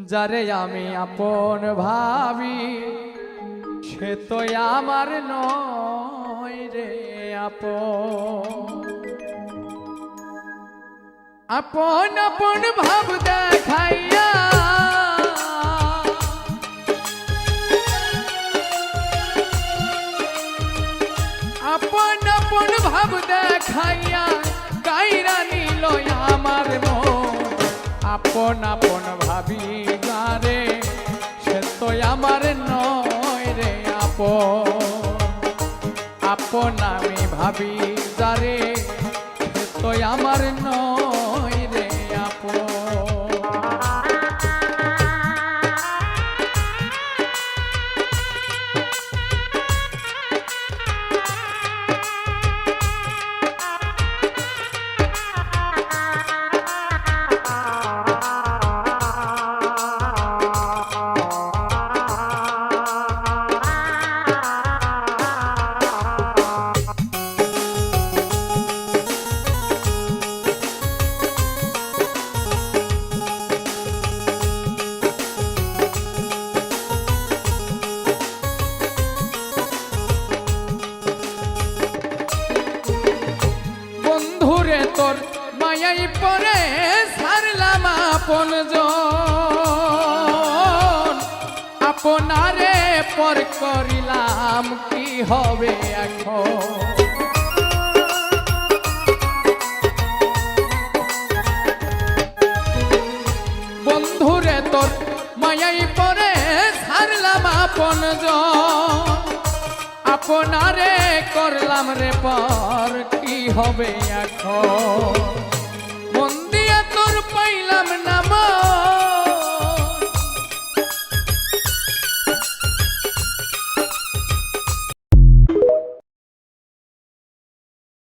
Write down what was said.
যারে আমি আপন ভাবি সে তো আমার নয় রে আপন। আপন আপন ভাব দেখাইয়া আপন আপন ভাব দেখাইয়া কাইরা নিল আমার মন। আপন আপন ভাবি যারে সে তো আমার নয় রে আপন। আপন আমি ভাবি যারে সে তো আমার নয় রে আপন। তোর মায়াই পরে সারলাম আপন জন। আপনারে পর করিলাম কি হবে এখন। বন্ধুরে তোর মায়াই পরে সারলাম আপন জন। আপনারে করলাম রে পর কি হবে এখন।